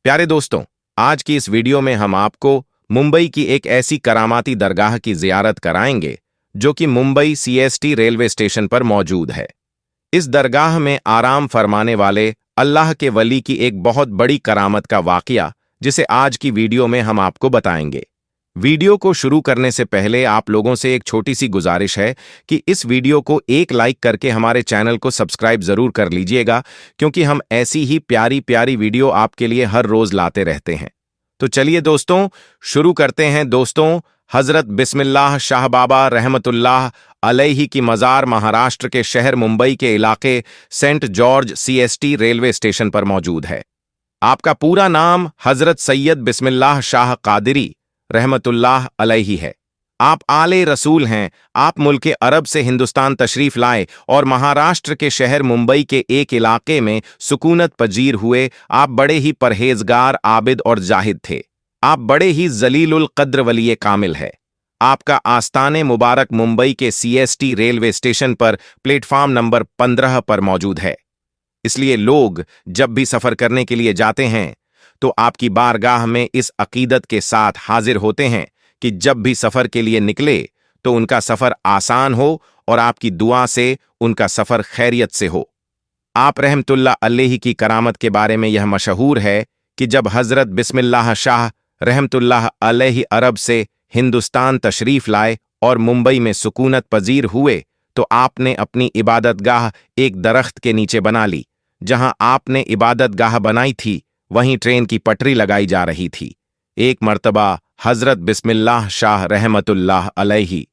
प्यारे दोस्तों, आज की इस वीडियो में हम आपको मुंबई की एक ऐसी करामाती दरगाह की जियारत कराएंगे जो कि मुंबई सीएसटी रेलवे स्टेशन पर मौजूद है। इस दरगाह में आराम फरमाने वाले अल्लाह के वली की एक बहुत बड़ी करामत का वाकया जिसे आज की वीडियो में हम आपको बताएंगे। वीडियो को शुरू करने से पहले आप लोगों से एक छोटी सी गुजारिश है कि इस वीडियो को एक लाइक करके हमारे चैनल को सब्सक्राइब जरूर कर लीजिएगा, क्योंकि हम ऐसी ही प्यारी प्यारी वीडियो आपके लिए हर रोज लाते रहते हैं। तो चलिए दोस्तों, शुरू करते हैं। दोस्तों, हजरत बिस्मिल्लाह शाह बाबा रहमतुल्लाह अलैहि की मज़ार महाराष्ट्र के शहर मुंबई के इलाके Saint George CST railway station पर मौजूद है। आपका पूरा नाम हजरत सैयद बिस्मिल्लाह शाह कादिरी रहमतुल्लाह अलैहि है। आप आले रसूल हैं। आप मुल्क अरब से हिंदुस्तान तशरीफ लाए और महाराष्ट्र के शहर मुंबई के एक इलाके में सुकूनत पजीर हुए। आप बड़े ही परहेजगार, आबिद और जाहिद थे। आप बड़े ही जलीलुल कद्र वली कामिल है। आपका आस्ताने मुबारक मुंबई के सीएसटी रेलवे स्टेशन पर प्लेटफॉर्म नंबर 15 पर मौजूद है। इसलिए लोग जब भी सफर करने के लिए जाते हैं तो आपकी बारगाह में इस अकीदत के साथ हाजिर होते हैं कि जब भी सफर के लिए निकले तो उनका सफर आसान हो और आपकी दुआ से उनका सफर खैरियत से हो। आप रहमतुल्लाह अलैहि की करामत के बारे में यह मशहूर है कि जब हजरत बिस्मिल्लाह शाह रहमतुल्लाह अलैहि अरब से हिंदुस्तान तशरीफ लाए और मुंबई में सुकूनत पजीर हुए तो आपने अपनी इबादतगाह एक दरख्त के नीचे बना ली। जहां आपने इबादतगाह बनाई थी वहीं ट्रेन की पटरी लगाई जा रही थी। एक मर्तबा हजरत बिस्मिल्लाह शाह रहमतुल्लाह अलैहि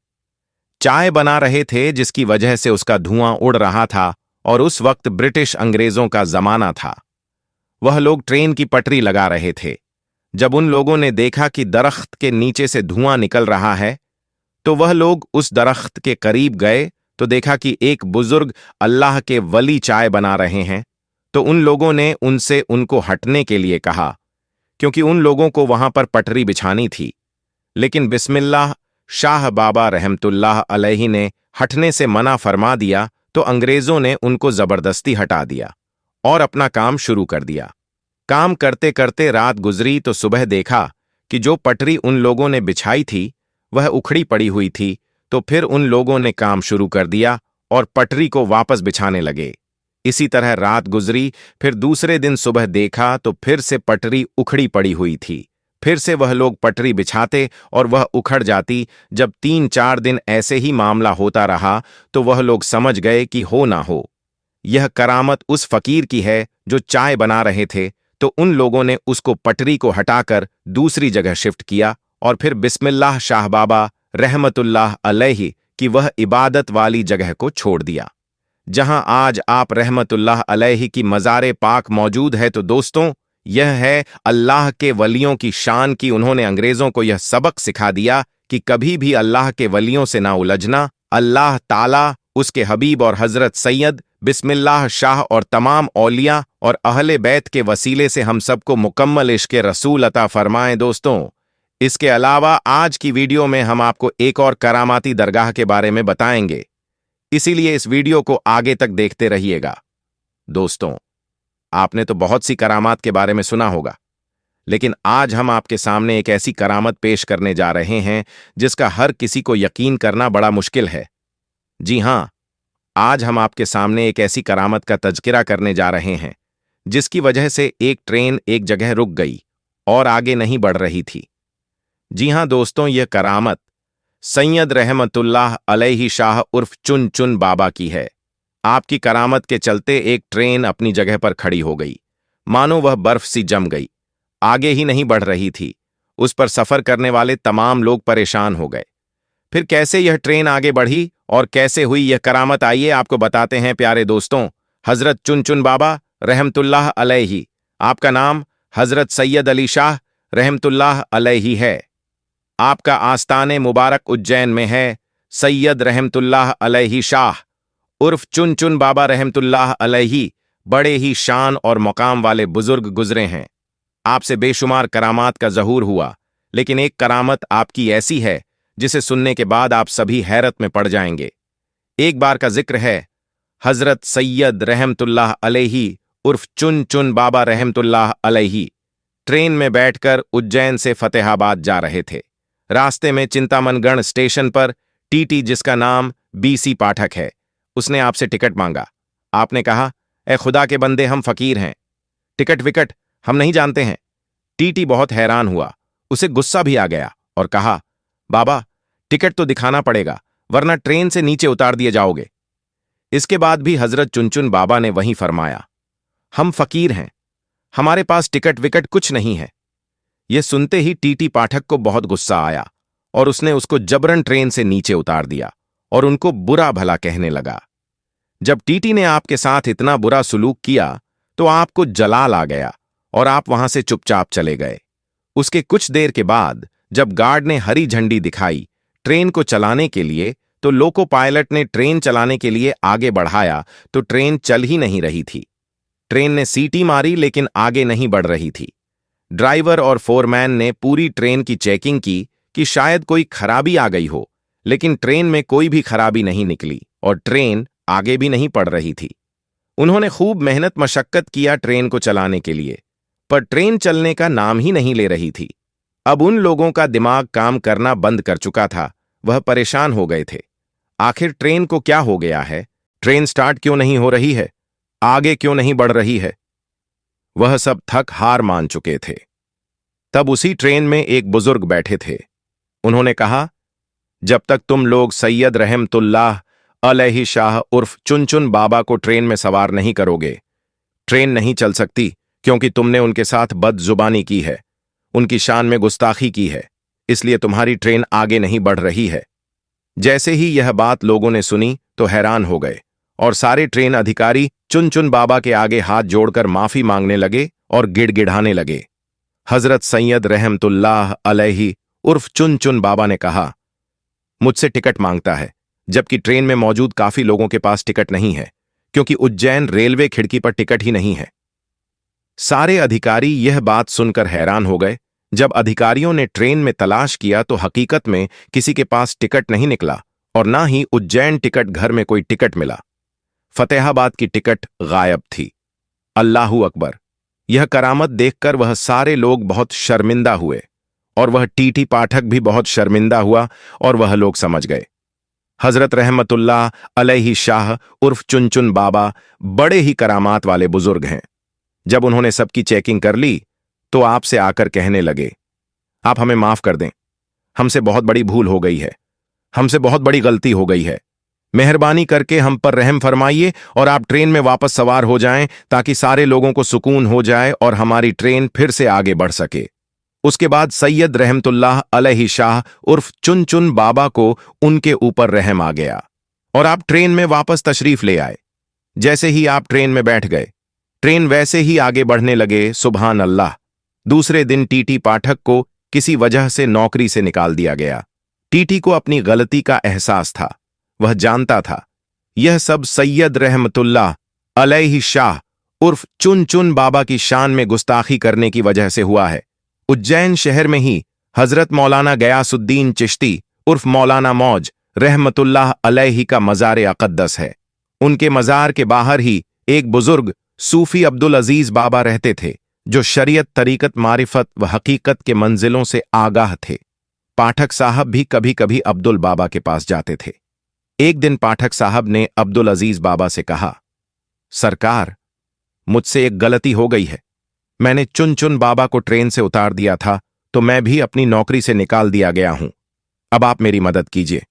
चाय बना रहे थे, जिसकी वजह से उसका धुआं उड़ रहा था और उस वक्त ब्रिटिश अंग्रेजों का जमाना था। वह लोग ट्रेन की पटरी लगा रहे थे। जब उन लोगों ने देखा कि दरख्त के नीचे से धुआं निकल रहा है तो वह लोग उस दरख्त के करीब गए तो देखा कि एक बुजुर्ग अल्लाह के वली चाय बना रहे हैं। तो उन लोगों ने उनसे उनको हटने के लिए कहा, क्योंकि उन लोगों को वहां पर पटरी बिछानी थी। लेकिन बिस्मिल्लाह शाह बाबा रहमतुल्लाह अलैहि ने हटने से मना फरमा दिया तो अंग्रेजों ने उनको जबरदस्ती हटा दिया और अपना काम शुरू कर दिया। काम करते करते रात गुजरी तो सुबह देखा कि जो पटरी उन लोगों ने बिछाई थी वह उखड़ी पड़ी हुई थी। तो फिर उन लोगों ने काम शुरू कर दिया और पटरी को वापस बिछाने लगे। इसी तरह रात गुजरी। फिर दूसरे दिन सुबह देखा तो फिर से पटरी उखड़ी पड़ी हुई थी। फिर से वह लोग पटरी बिछाते और वह उखड़ जाती। जब 3-4 दिन ऐसे ही मामला होता रहा तो वह लोग समझ गए कि हो ना हो यह करामत उस फकीर की है जो चाय बना रहे थे। तो उन लोगों ने उसको पटरी को हटाकर दूसरी जगह शिफ्ट किया और फिर बिस्मिल्लाह शाह बाबा रहमतुल्लाह अलैहि की वह इबादत वाली जगह को छोड़ दिया जहां आज आप रहमतुल्लाह अलैहि की मज़ारे पाक मौजूद है। तो दोस्तों, यह है अल्लाह के वलियों की शान कि उन्होंने अंग्रेजों को यह सबक सिखा दिया कि कभी भी अल्लाह के वलियों से ना उलझना। अल्लाह ताला उसके हबीब और हजरत सैयद बिस्मिल्लाह शाह और तमाम औलिया और अहले बैत के वसीले से हम सबको मुकम्मल इश्क़े रसूल अता फरमाएं। दोस्तों, इसके अलावा आज की वीडियो में हम आपको एक और करामाती दरगाह के बारे में बताएंगे, इसीलिए इस वीडियो को आगे तक देखते रहिएगा। दोस्तों, आपने तो बहुत सी करामात के बारे में सुना होगा, लेकिन आज हम आपके सामने एक ऐसी करामत पेश करने जा रहे हैं जिसका हर किसी को यकीन करना बड़ा मुश्किल है। जी हां, आज हम आपके सामने एक ऐसी करामत का तज़किरा करने जा रहे हैं जिसकी वजह से एक ट्रेन एक जगह रुक गई और आगे नहीं बढ़ रही थी। जी हां दोस्तों, यह करामत सैयद रहमतुल्लाह अलैहि शाह उर्फ चुन चुन बाबा की है। आपकी करामत के चलते एक ट्रेन अपनी जगह पर खड़ी हो गई, मानो वह बर्फ सी जम गई, आगे ही नहीं बढ़ रही थी। उस पर सफर करने वाले तमाम लोग परेशान हो गए। फिर कैसे यह ट्रेन आगे बढ़ी और कैसे हुई यह करामत, आइए आपको बताते हैं। प्यारे दोस्तों, हजरत चुन चुन बाबा रहमतुल्लाह अलैहि, आपका नाम हजरत सैयद अली शाह रहमतुल्लाह अलैहि है। आपका आस्ताने मुबारक उज्जैन में है। सैयद रहमतुल्लाह अलैहि शाह उर्फ चुन चुन बाबा रहमतुल्लाह अलैहि बड़े ही शान और मकाम वाले बुजुर्ग गुजरे हैं। आपसे बेशुमार करामात का ज़हूर हुआ, लेकिन एक करामत आपकी ऐसी है जिसे सुनने के बाद आप सभी हैरत में पड़ जाएंगे। एक बार का जिक्र है, हजरत सैयद रहमतुल्लाह अलैहि उर्फ चुन चुन बाबा रहमतुल्लाह अलैहि ट्रेन में बैठकर उज्जैन से फतेहाबाद जा रहे थे। रास्ते में चिंतामणगढ़ स्टेशन पर टीटी, जिसका नाम बीसी पाठक है, उसने आपसे टिकट मांगा। आपने कहा, ए खुदा के बंदे, हम फकीर हैं, टिकट विकट हम नहीं जानते हैं। टीटी बहुत हैरान हुआ, उसे गुस्सा भी आ गया और कहा, बाबा, टिकट तो दिखाना पड़ेगा, वरना ट्रेन से नीचे उतार दिए जाओगे। इसके बाद भी हजरत चुनचुन बाबा ने वहीं फरमाया, हम फकीर हैं, हमारे पास टिकट विकट कुछ नहीं है। यह सुनते ही टीटी पाठक को बहुत गुस्सा आया और उसने उसको जबरन ट्रेन से नीचे उतार दिया और उनको बुरा भला कहने लगा। जब टीटी ने आपके साथ इतना बुरा सुलूक किया तो आपको जलाल आ गया और आप वहां से चुपचाप चले गए। उसके कुछ देर के बाद जब गार्ड ने हरी झंडी दिखाई ट्रेन को चलाने के लिए, तो लोको पायलट ने ट्रेन चलाने के लिए आगे बढ़ाया तो ट्रेन चल ही नहीं रही थी। ट्रेन ने सीटी मारी लेकिन आगे नहीं बढ़ रही थी। ड्राइवर और फोरमैन ने पूरी ट्रेन की चेकिंग की कि शायद कोई खराबी आ गई हो, लेकिन ट्रेन में कोई भी खराबी नहीं निकली और ट्रेन आगे भी नहीं पड़ रही थी। उन्होंने खूब मेहनत मशक्कत किया ट्रेन को चलाने के लिए, पर ट्रेन चलने का नाम ही नहीं ले रही थी। अब उन लोगों का दिमाग काम करना बंद कर चुका था, वह परेशान हो गए थे। आखिर ट्रेन को क्या हो गया है? ट्रेन स्टार्ट क्यों नहीं हो रही है? आगे क्यों नहीं बढ़ रही है? वह सब थक हार मान चुके थे। तब उसी ट्रेन में एक बुजुर्ग बैठे थे। उन्होंने कहा, जब तक तुम लोग सैयद रहमतुल्लाह अलैहि शाह उर्फ चुनचुन बाबा को ट्रेन में सवार नहीं करोगे, ट्रेन नहीं चल सकती, क्योंकि तुमने उनके साथ बदजुबानी की है, उनकी शान में गुस्ताखी की है, इसलिए तुम्हारी ट्रेन आगे नहीं बढ़ रही है। जैसे ही यह बात लोगों ने सुनी तो हैरान हो गए और सारे ट्रेन अधिकारी चुनचुन बाबा के आगे हाथ जोड़कर माफी मांगने लगे और गिड़गिड़ाने लगे। हजरत सैयद रहमतुल्लाह अलैहि उर्फ चुनचुन बाबा ने कहा, मुझसे टिकट मांगता है, जबकि ट्रेन में मौजूद काफी लोगों के पास टिकट नहीं है, क्योंकि उज्जैन रेलवे खिड़की पर टिकट ही नहीं है। सारे अधिकारी यह बात सुनकर हैरान हो गए। जब अधिकारियों ने ट्रेन में तलाश किया तो हकीकत में किसी के पास टिकट नहीं निकला और ना ही उज्जैन टिकट घर में कोई टिकट मिला। फतेहाबाद की टिकट गायब थी। अल्लाहू अकबर! यह करामत देखकर वह सारे लोग बहुत शर्मिंदा हुए और वह टीटी पाठक भी बहुत शर्मिंदा हुआ और वह लोग समझ गए हजरत रहमतुल्लाह अलैहि शाह उर्फ चुनचुन बाबा बड़े ही करामात वाले बुजुर्ग हैं। जब उन्होंने सबकी चेकिंग कर ली तो आपसे आकर कहने लगे, आप हमें माफ कर दें, हमसे बहुत बड़ी भूल हो गई है, हमसे बहुत बड़ी गलती हो गई है। मेहरबानी करके हम पर रहम फरमाइए और आप ट्रेन में वापस सवार हो जाएं ताकि सारे लोगों को सुकून हो जाए और हमारी ट्रेन फिर से आगे बढ़ सके। उसके बाद सैयद रहमतुल्लाह अलैहि शाह उर्फ चुनचुन बाबा को उनके ऊपर रहम आ गया और आप ट्रेन में वापस तशरीफ ले आए। जैसे ही आप ट्रेन में बैठ गए, ट्रेन वैसे ही आगे बढ़ने लगे। सुभान अल्लाह! दूसरे दिन टीटी पाठक को किसी वजह से नौकरी से निकाल दिया गया। टीटी को अपनी गलती का एहसास था, वह जानता था यह सब सैयद रहमतुल्लाह अलैहि शाह उर्फ चुनचुन बाबा की शान में गुस्ताखी करने की वजह से हुआ है। उज्जैन शहर में ही हजरत मौलाना गयासुद्दीन चिश्ती उर्फ मौलाना मौज रहमतुल्लाह अलैहि का मज़ार अक़द्दस है। उनके मज़ार के बाहर ही एक बुजुर्ग सूफी अब्दुल अजीज बाबा रहते थे, जो शरीयत, तरीकत, मारिफत व हकीकत के मंजिलों से आगाह थे। पाठक साहब भी कभी कभी अब्दुल बाबा के पास जाते थे। एक दिन पाठक साहब ने अब्दुल अजीज बाबा से कहा, सरकार, मुझसे एक गलती हो गई है। मैंने चुनचुन बाबा को ट्रेन से उतार दिया था तो मैं भी अपनी नौकरी से निकाल दिया गया हूं। अब आप मेरी मदद कीजिए।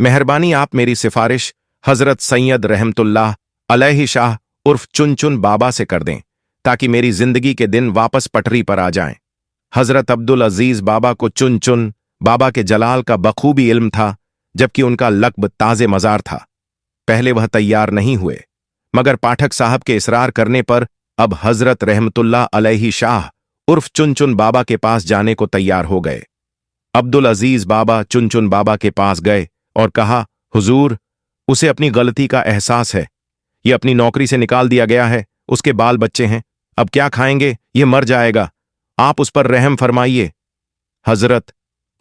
मेहरबानी आप मेरी सिफारिश हजरत सैयद रहमतुल्लाह अलैहि शाह उर्फ चुनचुन बाबा से कर दें ताकि मेरी जिंदगी के दिन वापस पटरी पर आ जाएं। हजरत अब्दुल अजीज बाबा को चुनचुन बाबा के जलाल का बखूबी इल्म था, जबकि उनका लक़्ब ताज़े मज़ार था। पहले वह तैयार नहीं हुए, मगर पाठक साहब के इसरार करने पर अब हजरत रहमतुल्लाह अलैहि शाह उर्फ चुनचुन बाबा के पास जाने को तैयार हो गए। अब्दुल अजीज बाबा चुनचुन बाबा के पास गए और कहा, हुजूर, उसे अपनी गलती का एहसास है। ये अपनी नौकरी से निकाल दिया गया है, उसके बाल बच्चे हैं, अब क्या खाएंगे, ये मर जाएगा, आप उस पर रहम फरमाइए। हजरत,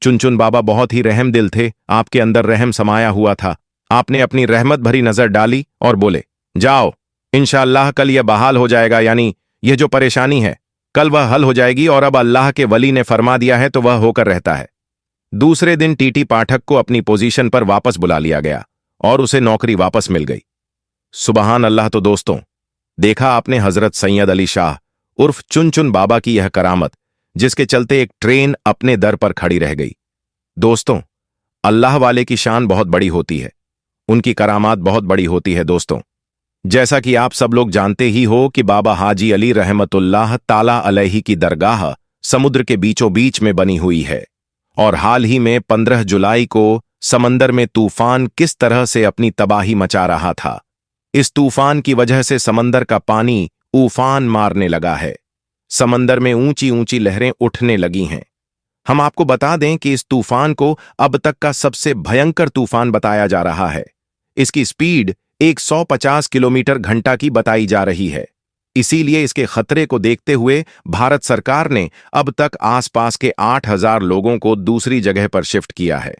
चुनचुन बाबा बहुत ही रहम दिल थे, आपके अंदर रहम समाया हुआ था। आपने अपनी रहमत भरी नजर डाली और बोले, जाओ, इंशाअल्लाह कल यह बहाल हो जाएगा, यानी यह जो परेशानी है कल वह हल हो जाएगी और अब अल्लाह के वली ने फरमा दिया है तो वह होकर रहता है। दूसरे दिन टीटी पाठक को अपनी पोजीशन पर वापस बुला लिया गया और उसे नौकरी वापस मिल गई। सुबहान अल्लाह। तो दोस्तों, देखा आपने हजरत सैयद अली शाह उर्फ चुन चुन बाबा की यह करामत, जिसके चलते एक ट्रेन अपने दर पर खड़ी रह गई। दोस्तों, अल्लाह वाले की शान बहुत बड़ी होती है, उनकी करामात बहुत बड़ी होती है। दोस्तों, जैसा कि आप सब लोग जानते ही हो कि बाबा हाजी अली रहमतुल्लाह ताला अलैहि की दरगाह समुद्र के बीचों बीच में बनी हुई है और हाल ही में 15 जुलाई को समंदर में तूफान किस तरह से अपनी तबाही मचा रहा था। इस तूफान की वजह से समंदर का पानी उफान मारने लगा है। समंदर में ऊंची ऊंची लहरें उठने लगी हैं। हम आपको बता दें कि इस तूफान को अब तक का सबसे भयंकर तूफान बताया जा रहा है। इसकी स्पीड 150 किलोमीटर घंटा की बताई जा रही है। इसीलिए इसके खतरे को देखते हुए भारत सरकार ने अब तक आसपास के 8000 लोगों को दूसरी जगह पर शिफ्ट किया है।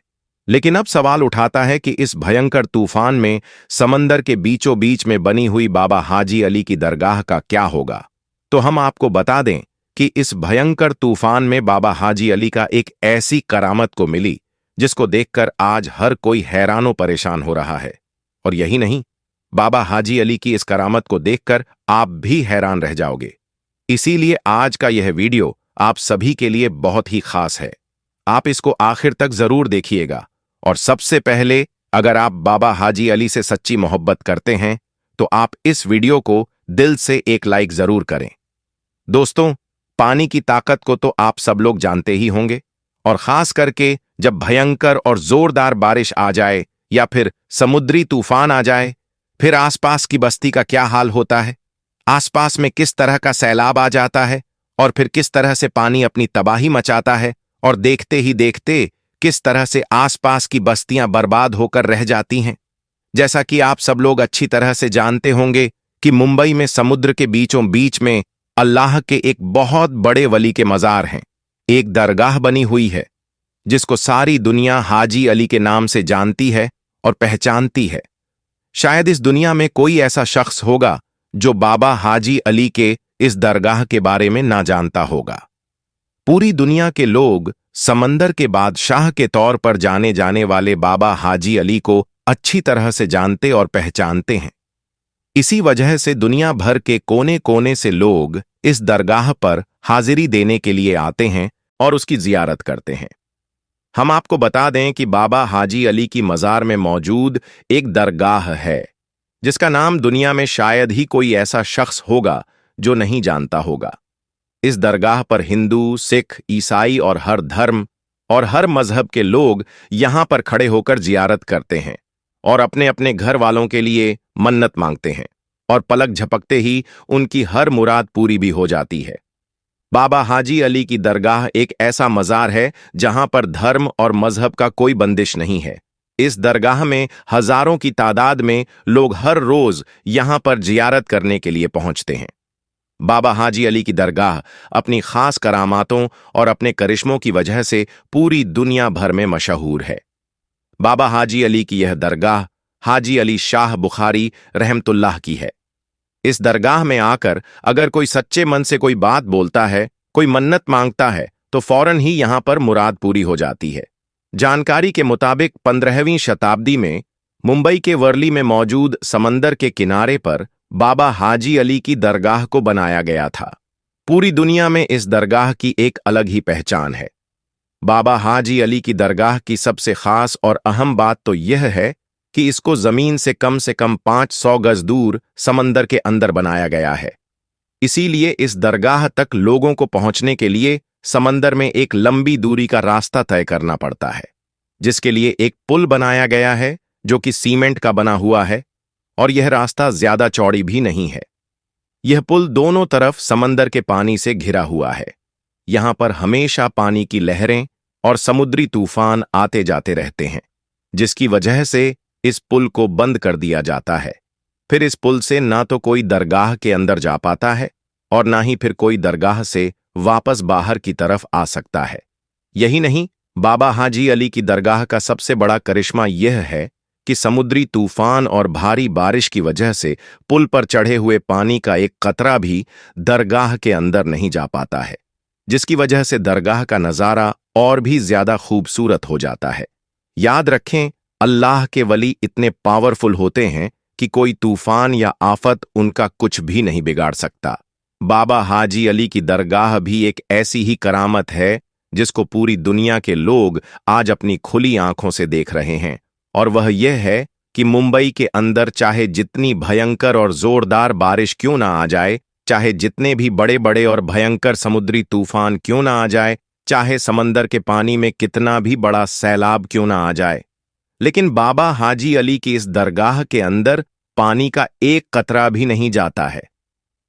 लेकिन अब सवाल उठाता है कि इस भयंकर तूफान में समंदर के बीचों बीच में बनी हुई बाबा हाजी अली की दरगाह का क्या होगा। तो हम आपको बता दें कि इस भयंकर तूफान में बाबा हाजी अली का एक ऐसी करामत को मिली जिसको देखकर आज हर कोई हैरानो परेशान हो रहा है। और यही नहीं, बाबा हाजी अली की इस करामत को देखकर आप भी हैरान रह जाओगे। इसीलिए आज का यह वीडियो आप सभी के लिए बहुत ही खास है। आप इसको आखिर तक जरूर देखिएगा। और सबसे पहले, अगर आप बाबा हाजी अली से सच्ची मोहब्बत करते हैं तो आप इस वीडियो को दिल से एक लाइक जरूर करें। दोस्तों, पानी की ताकत को तो आप सब लोग जानते ही होंगे, और खास करके जब भयंकर और जोरदार बारिश आ जाए या फिर समुद्री तूफान आ जाए, फिर आसपास की बस्ती का क्या हाल होता है, आसपास में किस तरह का सैलाब आ जाता है और फिर किस तरह से पानी अपनी तबाही मचाता है, और देखते ही देखते किस तरह से आसपास की बस्तियां बर्बाद होकर रह जाती हैं। जैसा कि आप सब लोग अच्छी तरह से जानते होंगे कि मुंबई में समुद्र के बीचों बीच में अल्लाह के एक बहुत बड़े वली के मजार हैं। एक दरगाह बनी हुई है जिसको सारी दुनिया हाजी अली के नाम से जानती है और पहचानती है। शायद इस दुनिया में कोई ऐसा शख्स होगा जो बाबा हाजी अली के इस दरगाह के बारे में ना जानता होगा। पूरी दुनिया के लोग समंदर के बादशाह के तौर पर जाने जाने वाले बाबा हाजी अली को अच्छी तरह से जानते और पहचानते हैं। इसी वजह से दुनिया भर के कोने कोने से लोग इस दरगाह पर हाजिरी देने के लिए आते हैं और उसकी जियारत करते हैं। हम आपको बता दें कि बाबा हाजी अली की मजार में मौजूद एक दरगाह है जिसका नाम दुनिया में शायद ही कोई ऐसा शख्स होगा जो नहीं जानता होगा। इस दरगाह पर हिंदू, सिख, ईसाई और हर धर्म और हर मजहब के लोग यहां पर खड़े होकर जियारत करते हैं और अपने अपने घर वालों के लिए मन्नत मांगते हैं, और पलक झपकते ही उनकी हर मुराद पूरी भी हो जाती है। बाबा हाजी अली की दरगाह एक ऐसा मजार है जहां पर धर्म और मजहब का कोई बंदिश नहीं है। इस दरगाह में हजारों की तादाद में लोग हर रोज यहां पर जियारत करने के लिए पहुंचते हैं। बाबा हाजी अली की दरगाह अपनी खास करामातों और अपने करिश्मों की वजह से पूरी दुनिया भर में मशहूर है। बाबा हाजी अली की यह दरगाह हाजी अली शाह बुखारी रहमतुल्लाह की है। इस दरगाह में आकर अगर कोई सच्चे मन से कोई बात बोलता है, कोई मन्नत मांगता है, तो फौरन ही यहां पर मुराद पूरी हो जाती है। जानकारी के मुताबिक 15वीं शताब्दी में मुंबई के वर्ली में मौजूद समंदर के किनारे पर बाबा हाजी अली की दरगाह को बनाया गया था। पूरी दुनिया में इस दरगाह की एक अलग ही पहचान है। बाबा हाजी अली की दरगाह की सबसे खास और अहम बात तो यह है कि इसको जमीन से कम 500 गज दूर समंदर के अंदर बनाया गया है। इसीलिए इस दरगाह तक लोगों को पहुंचने के लिए समंदर में एक लंबी दूरी का रास्ता तय करना पड़ता है, जिसके लिए एक पुल बनाया गया है जो कि सीमेंट का बना हुआ है, और यह रास्ता ज्यादा चौड़ी भी नहीं है। यह पुल दोनों तरफ समंदर के पानी से घिरा हुआ है। यहां पर हमेशा पानी की लहरें और समुद्री तूफान आते जाते रहते हैं, जिसकी वजह से इस पुल को बंद कर दिया जाता है। फिर इस पुल से ना तो कोई दरगाह के अंदर जा पाता है और ना ही फिर कोई दरगाह से वापस बाहर की तरफ आ सकता है। यही नहीं, बाबा हाजी अली की दरगाह का सबसे बड़ा करिश्मा यह है कि समुद्री तूफान और भारी बारिश की वजह से पुल पर चढ़े हुए पानी का एक कतरा भी दरगाह के अंदर नहीं जा पाता है, जिसकी वजह से दरगाह का नज़ारा और भी ज्यादा खूबसूरत हो जाता है। याद रखें, अल्लाह के वली इतने पावरफुल होते हैं कि कोई तूफान या आफत उनका कुछ भी नहीं बिगाड़ सकता। बाबा हाजी अली की दरगाह भी एक ऐसी ही करामत है जिसको पूरी दुनिया के लोग आज अपनी खुली आंखों से देख रहे हैं, और वह यह है कि मुंबई के अंदर चाहे जितनी भयंकर और जोरदार बारिश क्यों ना आ जाए, चाहे जितने भी बड़े बड़े और भयंकर समुद्री तूफान क्यों ना आ जाए, चाहे समंदर के पानी में कितना भी बड़ा सैलाब क्यों ना आ जाए, लेकिन बाबा हाजी अली की इस दरगाह के अंदर पानी का एक कतरा भी नहीं जाता है।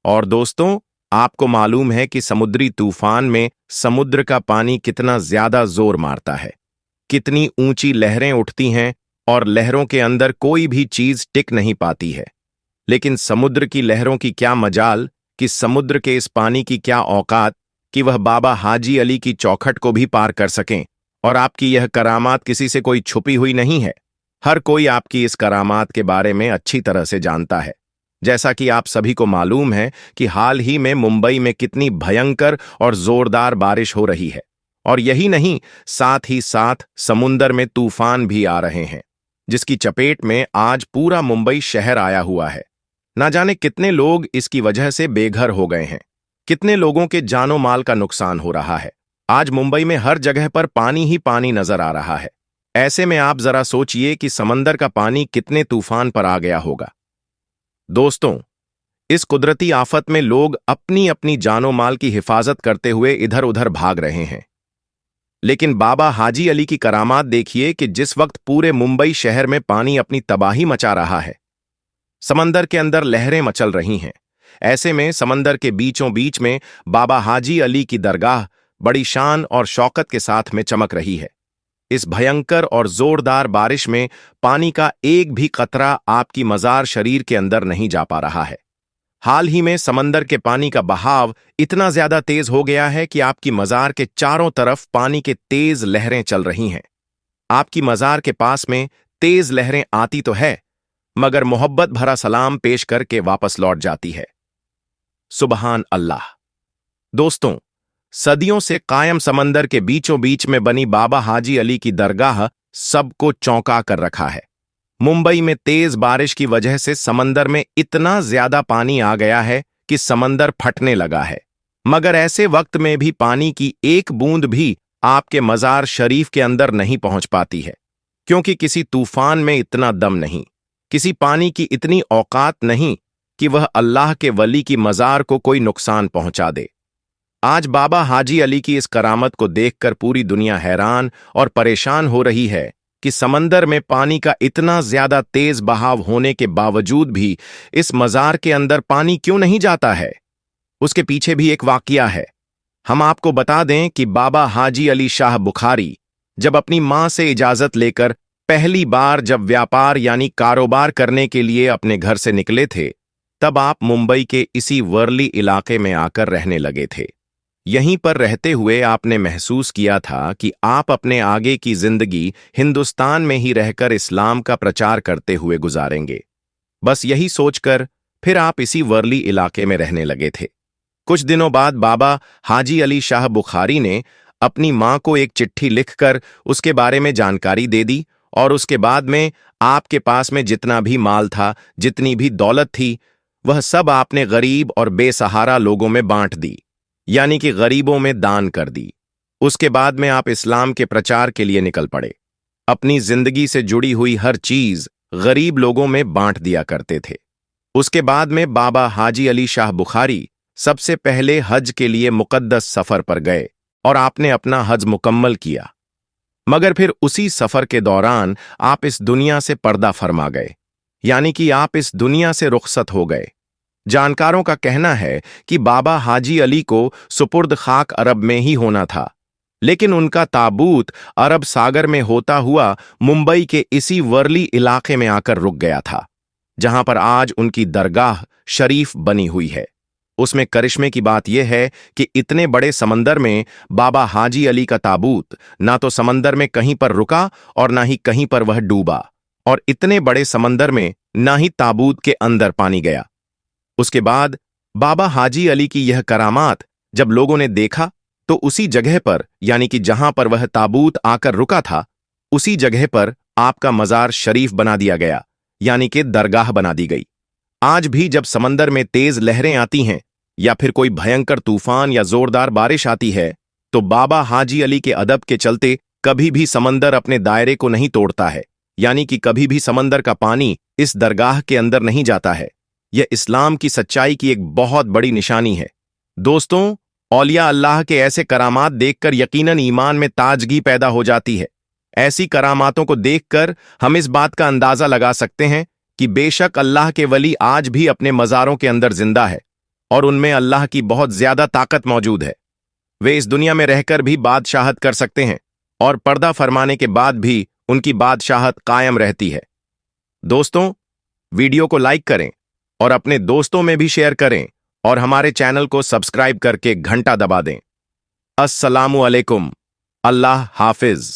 और दोस्तों, आपको मालूम है कि समुद्री तूफान में समुद्र का पानी कितना ज्यादा जोर मारता है, कितनी ऊंची लहरें उठती हैं और लहरों के अंदर कोई भी चीज टिक नहीं पाती है। लेकिन समुद्र की लहरों की क्या मजाल कि समुद्र के इस पानी की क्या औकात कि वह बाबा हाजी अली की चौखट को भी पार कर सकें। और आपकी यह करामात किसी से कोई छुपी हुई नहीं है, हर कोई आपकी इस करामात के बारे में अच्छी तरह से जानता है। जैसा कि आप सभी को मालूम है कि हाल ही में मुंबई में कितनी भयंकर और जोरदार बारिश हो रही है, और यही नहीं, साथ ही साथ समुंदर में तूफान भी आ रहे हैं, जिसकी चपेट में आज पूरा मुंबई शहर आया हुआ है। ना जाने कितने लोग इसकी वजह से बेघर हो गए हैं, कितने लोगों के जानो माल का नुकसान हो रहा है। आज मुंबई में हर जगह पर पानी ही पानी नजर आ रहा है। ऐसे में आप जरा सोचिए कि समंदर का पानी कितने तूफान पर आ गया होगा। दोस्तों, इस कुदरती आफत में लोग अपनी अपनी जानो माल की हिफाजत करते हुए इधर उधर भाग रहे हैं, लेकिन बाबा हाजी अली की करामात देखिए कि जिस वक्त पूरे मुंबई शहर में पानी अपनी तबाही मचा रहा है, समंदर के अंदर लहरें मचल रही हैं, ऐसे में समंदर के बीचों बीच में बाबा हाजी अली की दरगाह बड़ी शान और शौकत के साथ में चमक रही है। इस भयंकर और जोरदार बारिश में पानी का एक भी कतरा आपकी मजार शरीर के अंदर नहीं जा पा रहा है। हाल ही में समंदर के पानी का बहाव इतना ज्यादा तेज हो गया है कि आपकी मजार के चारों तरफ पानी के तेज लहरें चल रही हैं। आपकी मजार के पास में तेज लहरें आती तो है, मगर मोहब्बत भरा सलाम पेश करके वापस लौट जाती है। सुबहान अल्लाह। दोस्तों, सदियों से कायम समंदर के बीचों बीच में बनी बाबा हाजी अली की दरगाह सबको चौंका कर रखा है। मुंबई में तेज बारिश की वजह से समंदर में इतना ज्यादा पानी आ गया है कि समंदर फटने लगा है, मगर ऐसे वक्त में भी पानी की एक बूंद भी आपके मजार शरीफ के अंदर नहीं पहुंच पाती है, क्योंकि किसी तूफान में इतना दम नहीं, किसी पानी की इतनी औकात नहीं कि वह अल्लाह के वली की मजार को कोई नुकसान पहुंचा दे। आज बाबा हाजी अली की इस करामत को देखकर पूरी दुनिया हैरान और परेशान हो रही है कि समंदर में पानी का इतना ज्यादा तेज बहाव होने के बावजूद भी इस मजार के अंदर पानी क्यों नहीं जाता है। उसके पीछे भी एक वाकया है। हम आपको बता दें कि बाबा हाजी अली शाह बुखारी जब अपनी मां से इजाजत लेकर पहली बार जब व्यापार यानी कारोबार करने के लिए अपने घर से निकले थे, तब आप मुंबई के इसी वर्ली इलाके में आकर रहने लगे थे। यहीं पर रहते हुए आपने महसूस किया था कि आप अपने आगे की जिंदगी हिंदुस्तान में ही रहकर इस्लाम का प्रचार करते हुए गुजारेंगे। बस यही सोचकर फिर आप इसी वर्ली इलाके में रहने लगे थे। कुछ दिनों बाद बाबा हाजी अली शाह बुखारी ने अपनी मां को एक चिट्ठी लिखकर उसके बारे में जानकारी दे दी, और उसके बाद में आपके पास में जितना भी माल था, जितनी भी दौलत थी, वह सब आपने गरीब और बेसहारा लोगों में बांट दी, यानी कि गरीबों में दान कर दी। उसके बाद में आप इस्लाम के प्रचार के लिए निकल पड़े। अपनी जिंदगी से जुड़ी हुई हर चीज गरीब लोगों में बांट दिया करते थे। उसके बाद में बाबा हाजी अली शाह बुखारी सबसे पहले हज के लिए मुकद्दस सफर पर गए और आपने अपना हज मुकम्मल किया, मगर फिर उसी सफर के दौरान आप इस दुनिया से पर्दा फरमा गए, यानी कि आप इस दुनिया से रुखसत हो गए। जानकारों का कहना है कि बाबा हाजी अली को सुपुर्द खाक अरब में ही होना था, लेकिन उनका ताबूत अरब सागर में होता हुआ मुंबई के इसी वर्ली इलाके में आकर रुक गया था, जहां पर आज उनकी दरगाह शरीफ बनी हुई है। उसमें करिश्मे की बात यह है कि इतने बड़े समंदर में बाबा हाजी अली का ताबूत ना तो समंदर में कहीं पर रुका और ना ही कहीं पर वह डूबा, और इतने बड़े समंदर में ना ही ताबूत के अंदर पानी गया। उसके बाद बाबा हाजी अली की यह करामात जब लोगों ने देखा तो उसी जगह पर, यानी कि जहां पर वह ताबूत आकर रुका था, उसी जगह पर आपका मजार शरीफ बना दिया गया, यानी कि दरगाह बना दी गई। आज भी जब समंदर में तेज लहरें आती हैं या फिर कोई भयंकर तूफान या जोरदार बारिश आती है, तो बाबा हाजी अली के अदब के चलते कभी भी समंदर अपने दायरे को नहीं तोड़ता है, यानी कि कभी भी समंदर का पानी इस दरगाह के अंदर नहीं जाता है। यह इस्लाम की सच्चाई की एक बहुत बड़ी निशानी है। दोस्तों, औलिया अल्लाह के ऐसे करामात देखकर यकीनन ईमान में ताजगी पैदा हो जाती है। ऐसी करामातों को देखकर हम इस बात का अंदाजा लगा सकते हैं कि बेशक अल्लाह के वली आज भी अपने मज़ारों के अंदर जिंदा है और उनमें अल्लाह की बहुत ज्यादा ताकत मौजूद है। वे इस दुनिया में रहकर भी बादशाहत कर सकते हैं और पर्दा फरमाने के बाद भी उनकी बादशाहत कायम रहती है। दोस्तों, वीडियो को लाइक करें और अपने दोस्तों में भी शेयर करें और हमारे चैनल को सब्सक्राइब करके घंटा दबा दें। अस्सलामु अलैकुम। अल्लाह हाफिज।